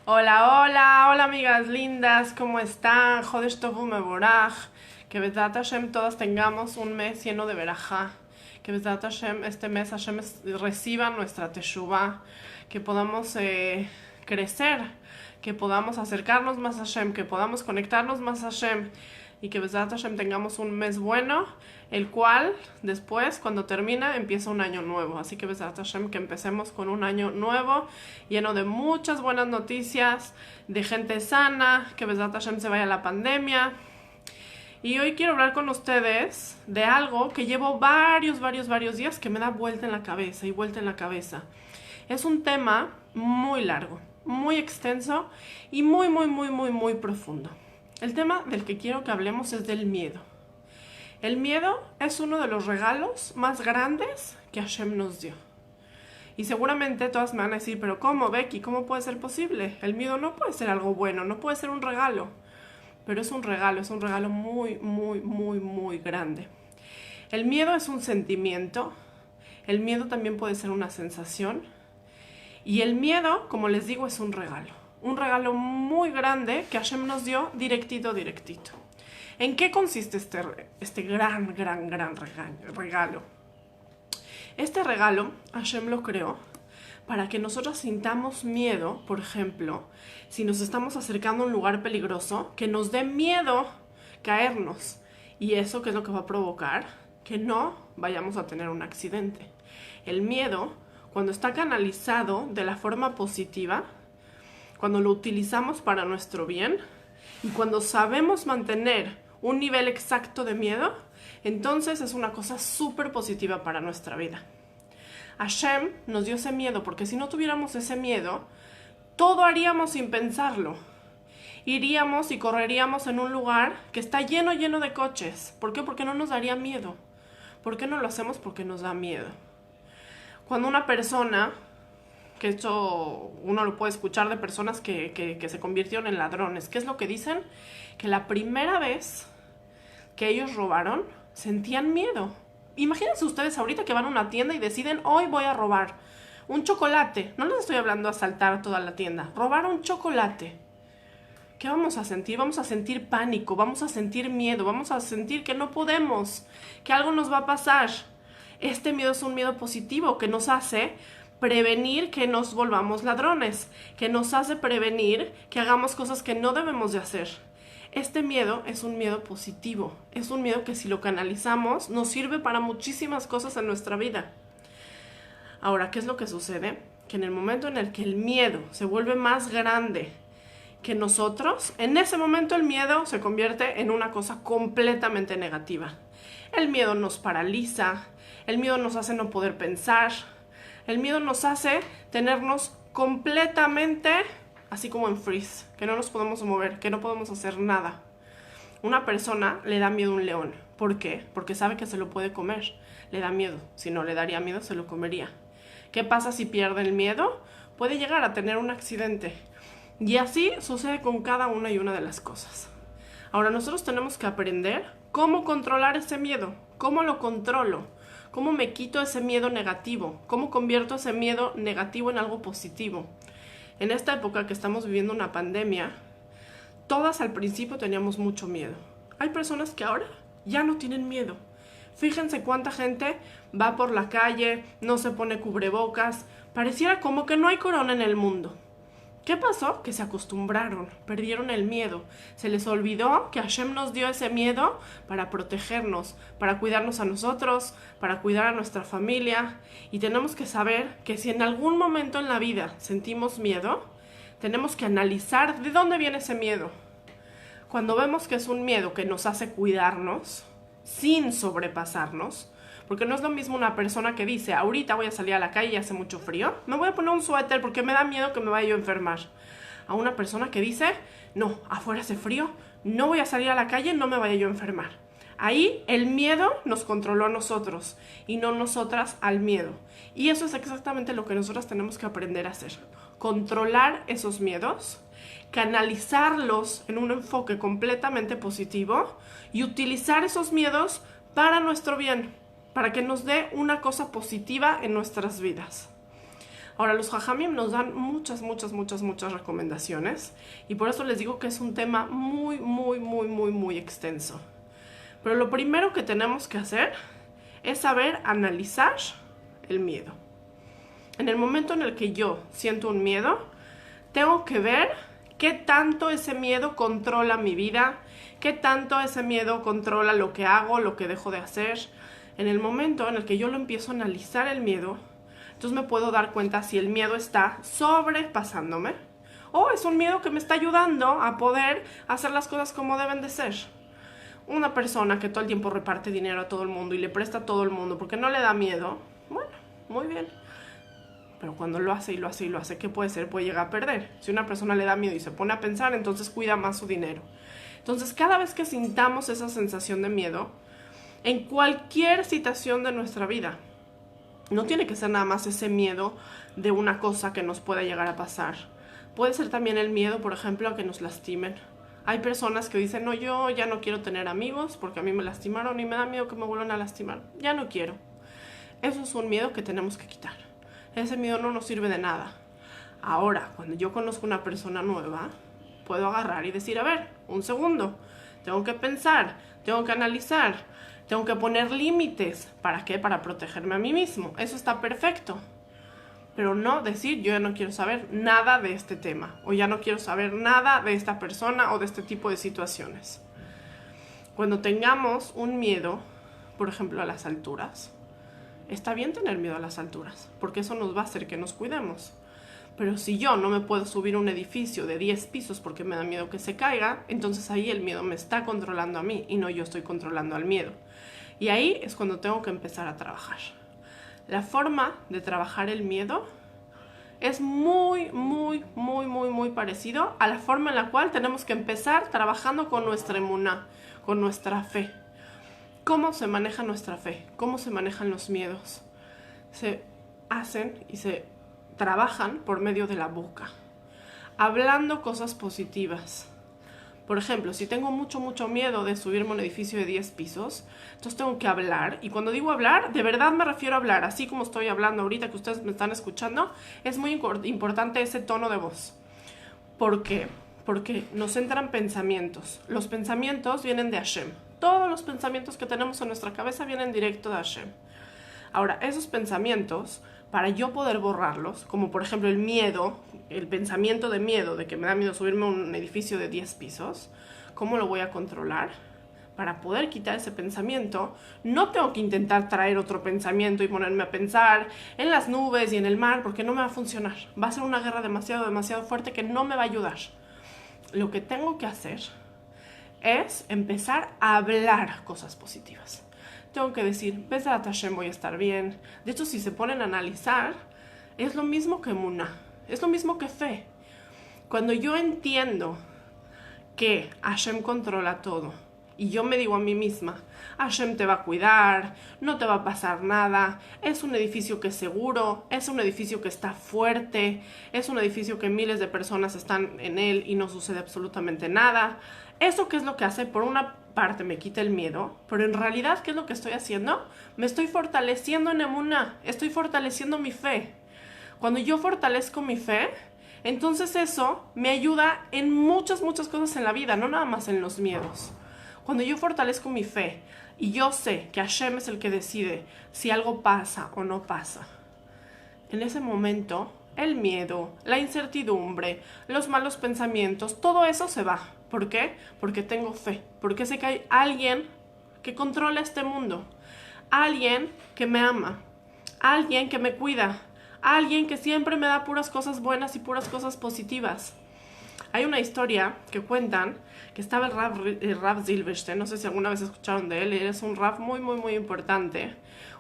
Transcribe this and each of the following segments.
Hola, hola, hola amigas lindas, ¿cómo están? Jodesh Tovu Mevorach. Que Bezat Hashem todas tengamos un mes lleno de verajá. Que Bezat Hashem, este mes Hashem reciba nuestra teshuvah. Que podamos crecer, que podamos acercarnos más a Hashem, que podamos conectarnos más a Hashem. Y que Bezat Hashem tengamos un mes bueno, el cual después, cuando termina, empieza un año nuevo. Así que Bezat Hashem, que empecemos con un año nuevo, lleno de muchas buenas noticias, de gente sana, que Bezat Hashem se vaya la pandemia. Y hoy quiero hablar con ustedes de algo que llevo varios días que me da vuelta en la cabeza y vuelta en la cabeza. Es un tema muy largo, muy extenso y muy profundo. El tema del que quiero que hablemos es del miedo. El miedo es uno de los regalos más grandes que Hashem nos dio. Y seguramente todas me van a decir, pero ¿cómo, Becky? ¿Cómo puede ser posible? El miedo no puede ser algo bueno, no puede ser un regalo. Pero es un regalo muy grande. El miedo es un sentimiento. El miedo también puede ser una sensación. Y el miedo, como les digo, es un regalo. Un regalo muy grande que Hashem nos dio directito. ¿En qué consiste este gran regalo? Este regalo Hashem lo creó para que nosotros sintamos miedo, por ejemplo, si nos estamos acercando a un lugar peligroso, que nos dé miedo caernos. ¿Y eso qué es lo que va a provocar? Que no vayamos a tener un accidente. El miedo, cuando está canalizado de la forma positiva, cuando lo utilizamos para nuestro bien y cuando sabemos mantener un nivel exacto de miedo, entonces es una cosa súper positiva para nuestra vida. Hashem nos dio ese miedo porque si no tuviéramos ese miedo, todo haríamos sin pensarlo. Iríamos y correríamos en un lugar que está lleno de coches. ¿Por qué? Porque no nos daría miedo. ¿Por qué no lo hacemos? Porque nos da miedo. Cuando una persona, que esto uno lo puede escuchar de personas que se convirtieron en ladrones, ¿qué es lo que dicen? Que la primera vez que ellos robaron, sentían miedo. Imagínense ustedes ahorita que van a una tienda y deciden, hoy voy a robar un chocolate. No les estoy hablando de asaltar toda la tienda. Robar un chocolate. ¿Qué vamos a sentir? Vamos a sentir pánico, vamos a sentir miedo, vamos a sentir que no podemos, que algo nos va a pasar. Este miedo es un miedo positivo que nos hace prevenir que nos volvamos ladrones, que nos hace prevenir que hagamos cosas que no debemos de hacer. Este miedo es un miedo positivo, es un miedo que si lo canalizamos nos sirve para muchísimas cosas en nuestra vida. Ahora, ¿qué es lo que sucede? Que en el momento en el que el miedo se vuelve más grande que nosotros, en ese momento el miedo se convierte en una cosa completamente negativa. El miedo nos paraliza, el miedo nos hace no poder pensar, el miedo nos hace tenernos completamente así como en freeze, que no nos podemos mover, que no podemos hacer nada. Una persona le da miedo a un león. ¿Por qué? Porque sabe que se lo puede comer. Le da miedo. Si no le daría miedo, se lo comería. ¿Qué pasa si pierde el miedo? Puede llegar a tener un accidente. Y así sucede con cada una y una de las cosas. Ahora nosotros tenemos que aprender cómo controlar ese miedo. ¿Cómo lo controlo? ¿Cómo me quito ese miedo negativo? ¿Cómo convierto ese miedo negativo en algo positivo? En esta época que estamos viviendo una pandemia, todas al principio teníamos mucho miedo. Hay personas que ahora ya no tienen miedo. Fíjense cuánta gente va por la calle, no se pone cubrebocas, pareciera como que no hay corona en el mundo. ¿Qué pasó? Que se acostumbraron, perdieron el miedo. Se les olvidó que Hashem nos dio ese miedo para protegernos, para cuidarnos a nosotros, para cuidar a nuestra familia. Y tenemos que saber que si en algún momento en la vida sentimos miedo, tenemos que analizar de dónde viene ese miedo. Cuando vemos que es un miedo que nos hace cuidarnos, sin sobrepasarnos, porque no es lo mismo una persona que dice, ahorita voy a salir a la calle y hace mucho frío, me voy a poner un suéter porque me da miedo que me vaya yo a enfermar. A una persona que dice, no, afuera hace frío, no voy a salir a la calle, no me vaya yo a enfermar. Ahí el miedo nos controló a nosotros y no nosotras al miedo. Y eso es exactamente lo que nosotras tenemos que aprender a hacer. Controlar esos miedos, canalizarlos en un enfoque completamente positivo y utilizar esos miedos para nuestro bien, para que nos dé una cosa positiva en nuestras vidas. Ahora, los jajamim nos dan muchas recomendaciones y por eso les digo que es un tema muy extenso. Pero lo primero que tenemos que hacer es saber analizar el miedo. En el momento en el que yo siento un miedo, tengo que ver qué tanto ese miedo controla mi vida, qué tanto ese miedo controla lo que hago, lo que dejo de hacer. En el momento en el que yo lo empiezo a analizar el miedo, entonces me puedo dar cuenta si el miedo está sobrepasándome o es un miedo que me está ayudando a poder hacer las cosas como deben de ser. Una persona que todo el tiempo reparte dinero a todo el mundo y le presta a todo el mundo porque no le da miedo, bueno, muy bien. Pero cuando lo hace, ¿qué puede ser? Puede llegar a perder. Si una persona le da miedo y se pone a pensar, entonces cuida más su dinero. Entonces, cada vez que sintamos esa sensación de miedo, en cualquier situación de nuestra vida, no tiene que ser nada más ese miedo de una cosa que nos pueda llegar a pasar. Puede ser también el miedo, por ejemplo, a que nos lastimen. Hay personas que dicen, no, yo ya no quiero tener amigos porque a mí me lastimaron y me da miedo que me vuelvan a lastimar. Ya no quiero. Eso es un miedo que tenemos que quitar. Ese miedo no nos sirve de nada. Ahora, cuando yo conozco una persona nueva, puedo agarrar y decir, a ver, un segundo, tengo que pensar, tengo que analizar, tengo que poner límites. ¿Para qué? Para protegerme a mí mismo. Eso está perfecto. Pero no decir, yo ya no quiero saber nada de este tema, o ya no quiero saber nada de esta persona o de este tipo de situaciones. Cuando tengamos un miedo, por ejemplo, a las alturas, está bien tener miedo a las alturas, porque eso nos va a hacer que nos cuidemos. Pero si yo no me puedo subir a un edificio de 10 pisos porque me da miedo que se caiga, entonces ahí el miedo me está controlando a mí y no yo estoy controlando al miedo. Y ahí es cuando tengo que empezar a trabajar. La forma de trabajar el miedo es muy parecido a la forma en la cual tenemos que empezar trabajando con nuestra emuná, con nuestra fe. ¿Cómo se maneja nuestra fe? ¿Cómo se manejan los miedos? Se hacen y se trabajan por medio de la boca, hablando cosas positivas. Por ejemplo, si tengo mucho miedo de subirme a un edificio de 10 pisos, entonces tengo que hablar. Y cuando digo hablar, de verdad me refiero a hablar. Así como estoy hablando ahorita que ustedes me están escuchando, es muy importante ese tono de voz. ¿Por qué? Porque nos entran pensamientos. Los pensamientos vienen de Hashem. Todos los pensamientos que tenemos en nuestra cabeza vienen directo de Hashem. Ahora, esos pensamientos, para yo poder borrarlos, como por ejemplo el miedo, el pensamiento de miedo, de que me da miedo subirme a un edificio de 10 pisos, ¿cómo lo voy a controlar? Para poder quitar ese pensamiento, no tengo que intentar traer otro pensamiento y ponerme a pensar en las nubes y en el mar, porque no me va a funcionar. Va a ser una guerra demasiado fuerte que no me va a ayudar. Lo que tengo que hacer es empezar a hablar cosas positivas. Tengo que decir, Bezrat Hashem, voy a estar bien. De hecho, si se ponen a analizar, es lo mismo que emuná, es lo mismo que fe. Cuando yo entiendo que Hashem controla todo y yo me digo a mí misma, Hashem te va a cuidar, no te va a pasar nada, es un edificio que es seguro, es un edificio que está fuerte, es un edificio que miles de personas están en él y no sucede absolutamente nada. ¿Eso qué es lo que hace? Por una parte me quita el miedo, pero en realidad, ¿qué es lo que estoy haciendo? Me estoy fortaleciendo en emuná, estoy fortaleciendo mi fe. Cuando yo fortalezco mi fe, entonces eso me ayuda en muchas cosas en la vida, no nada más en los miedos. Cuando yo fortalezco mi fe y yo sé que Hashem es el que decide si algo pasa o no pasa, en ese momento el miedo, la incertidumbre, los malos pensamientos, todo eso se va. ¿Por qué? Porque tengo fe, porque sé que hay alguien que controla este mundo, alguien que me ama, alguien que me cuida, alguien que siempre me da puras cosas buenas y puras cosas positivas. Hay una historia que cuentan que estaba el Rav Silverstein, no sé si alguna vez escucharon de él, es un Rav muy importante,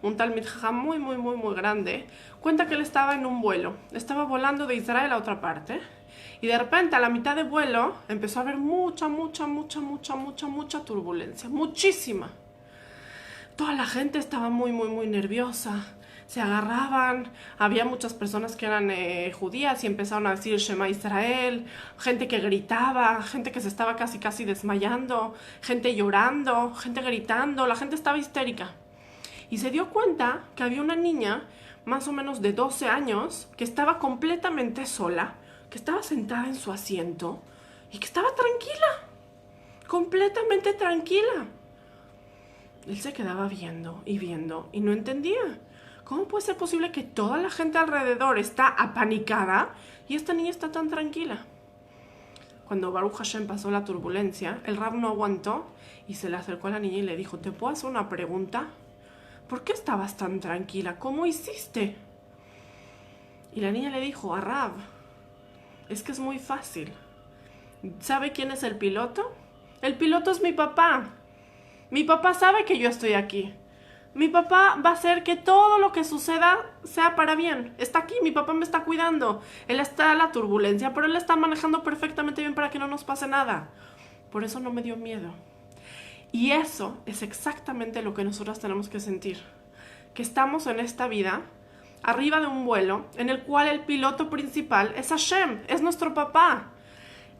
un Talmid Jajam muy grande. Cuenta que él estaba en un vuelo, estaba volando de Israel a otra parte y de repente a la mitad de vuelo empezó a haber mucha turbulencia, muchísima. Toda la gente estaba muy nerviosa. Se agarraban, había muchas personas que eran judías y empezaron a decir Shema Israel, gente que gritaba, gente que se estaba casi desmayando, gente llorando, gente gritando, la gente estaba histérica. Y se dio cuenta que había una niña más o menos de 12 años, que estaba completamente sola, que estaba sentada en su asiento y que estaba tranquila, completamente tranquila. Él se quedaba viendo y no entendía. ¿Cómo puede ser posible que toda la gente alrededor está apanicada y esta niña está tan tranquila? Cuando Baruch Hashem pasó la turbulencia, el Rab no aguantó y se le acercó a la niña y le dijo: ¿te puedo hacer una pregunta? ¿Por qué estabas tan tranquila? ¿Cómo hiciste? Y la niña le dijo: a Rab, es que es muy fácil. ¿Sabe quién es el piloto? El piloto es mi papá. Mi papá sabe que yo estoy aquí. Mi papá va a hacer que todo lo que suceda sea para bien. Está aquí, mi papá me está cuidando. Él está en la turbulencia, pero él está manejando perfectamente bien para que no nos pase nada. Por eso no me dio miedo. Y eso es exactamente lo que nosotros tenemos que sentir. Que estamos en esta vida, arriba de un vuelo, en el cual el piloto principal es Hashem, es nuestro papá.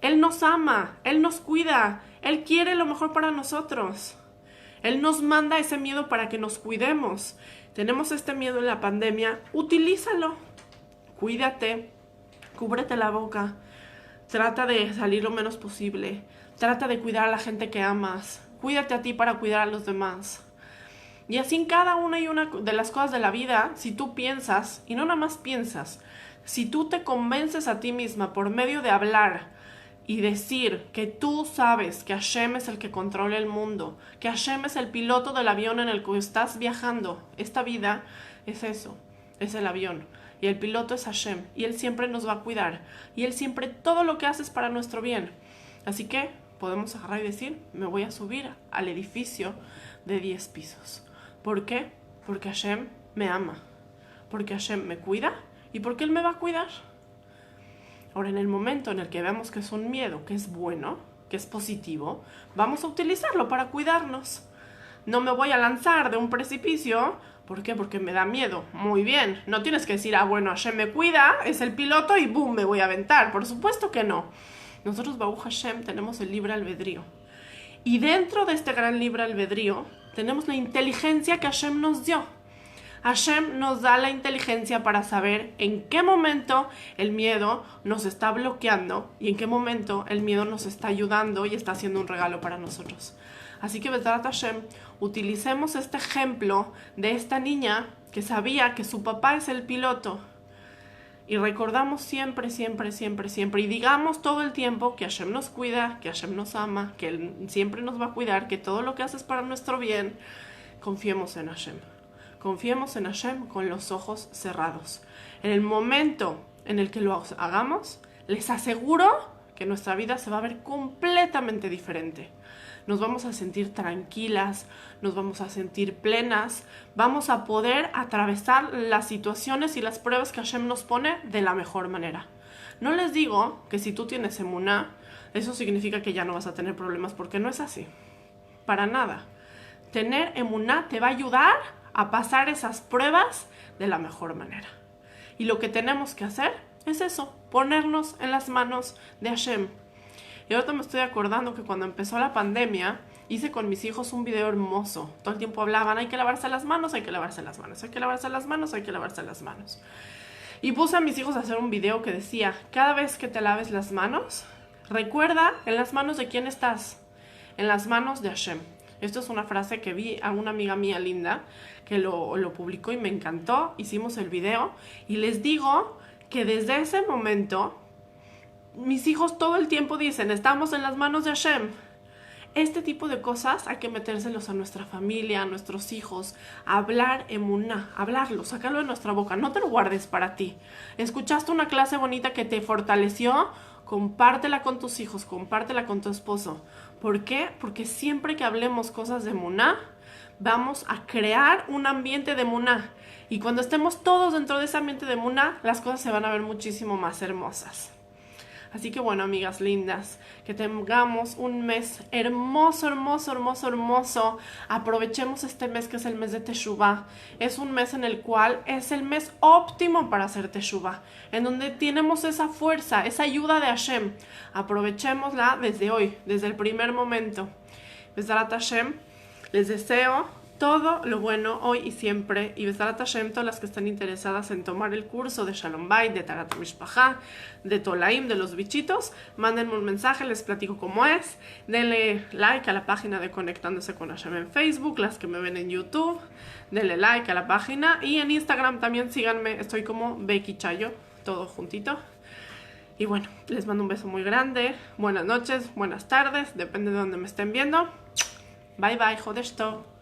Él nos ama, Él nos cuida, Él quiere lo mejor para nosotros. Él nos manda ese miedo para que nos cuidemos. Tenemos este miedo en la pandemia, utilízalo. Cuídate, cúbrete la boca, trata de salir lo menos posible, trata de cuidar a la gente que amas, cuídate a ti para cuidar a los demás. Y así en cada una y una de las cosas de la vida, si tú piensas, y no nada más piensas, si tú te convences a ti misma por medio de hablar y decir que tú sabes que Hashem es el que controla el mundo, que Hashem es el piloto del avión en el que estás viajando. Esta vida es eso, es el avión. Y el piloto es Hashem. Y Él siempre nos va a cuidar. Y Él siempre todo lo que hace es para nuestro bien. Así que podemos agarrar y decir: me voy a subir al edificio de 10 pisos. ¿Por qué? Porque Hashem me ama. Porque Hashem me cuida y porque Él me va a cuidar. Ahora, en el momento en el que veamos que es un miedo, que es bueno, que es positivo, vamos a utilizarlo para cuidarnos. No me voy a lanzar de un precipicio. ¿Por qué? Porque me da miedo. Muy bien. No tienes que decir: bueno, Hashem me cuida, es el piloto y ¡boom! Me voy a aventar. Por supuesto que no. Nosotros, Baruch Hashem, tenemos el libre albedrío. Y dentro de este gran libre albedrío, tenemos la inteligencia que Hashem nos dio. Hashem nos da la inteligencia para saber en qué momento el miedo nos está bloqueando y en qué momento el miedo nos está ayudando y está haciendo un regalo para nosotros. Así que, Bezrat Hashem, utilicemos este ejemplo de esta niña que sabía que su papá es el piloto. Y recordamos siempre, siempre, siempre, siempre, y digamos todo el tiempo que Hashem nos cuida, que Hashem nos ama, que Él siempre nos va a cuidar, que todo lo que hace es para nuestro bien. Confiemos en Hashem. Confiemos en Hashem con los ojos cerrados. En el momento en el que lo hagamos, les aseguro que nuestra vida se va a ver completamente diferente. Nos vamos a sentir tranquilas, nos vamos a sentir plenas, vamos a poder atravesar las situaciones y las pruebas que Hashem nos pone de la mejor manera. No les digo que si tú tienes emuná, eso significa que ya no vas a tener problemas, porque no es así. Para nada. Tener emuná te va a ayudar a pasar esas pruebas de la mejor manera. Y lo que tenemos que hacer es eso, ponernos en las manos de Hashem. Y ahorita me estoy acordando que cuando empezó la pandemia, hice con mis hijos un video hermoso. Todo el tiempo hablaban: hay que lavarse las manos, hay que lavarse las manos, hay que lavarse las manos, hay que lavarse las manos. Y puse a mis hijos a hacer un video que decía: cada vez que te laves las manos, recuerda en las manos de quién estás. En las manos de Hashem. Esto es una frase que vi a una amiga mía linda que lo publicó y me encantó. Hicimos el video y les digo que desde ese momento mis hijos todo el tiempo dicen: estamos en las manos de Hashem. Este tipo de cosas hay que metérselos a nuestra familia, a nuestros hijos, hablar emuná, hablarlo, sacarlo de nuestra boca, no te lo guardes para ti. ¿Escuchaste una clase bonita que te fortaleció? Compártela con tus hijos, compártela con tu esposo. ¿Por qué? Porque siempre que hablemos cosas de emuná, vamos a crear un ambiente de emuná. Y cuando estemos todos dentro de ese ambiente de emuná, las cosas se van a ver muchísimo más hermosas. Así que bueno, amigas lindas, que tengamos un mes hermoso, hermoso, hermoso, hermoso. Aprovechemos este mes que es el mes de Teshuvah. Es un mes en el cual es el mes óptimo para hacer Teshuvah, en donde tenemos esa fuerza, esa ayuda de Hashem. Aprovechémosla desde hoy, desde el primer momento. Bezrat Hashem, les deseo todo lo bueno hoy y siempre. Y Be'ezrat Hashem, todas las que están interesadas en tomar el curso de Shalom Bayit, de Taharat HaMishpacha, de Tolaim, de los bichitos, mándenme un mensaje, les platico cómo es. Denle like a la página de Conectándose con Hashem en Facebook, las que me ven en YouTube. Denle like a la página. Y en Instagram también síganme, estoy como Becky Chayo, todo juntito. Y bueno, les mando un beso muy grande. Buenas noches, buenas tardes, depende de donde me estén viendo. Bye bye, Jodesh Tov.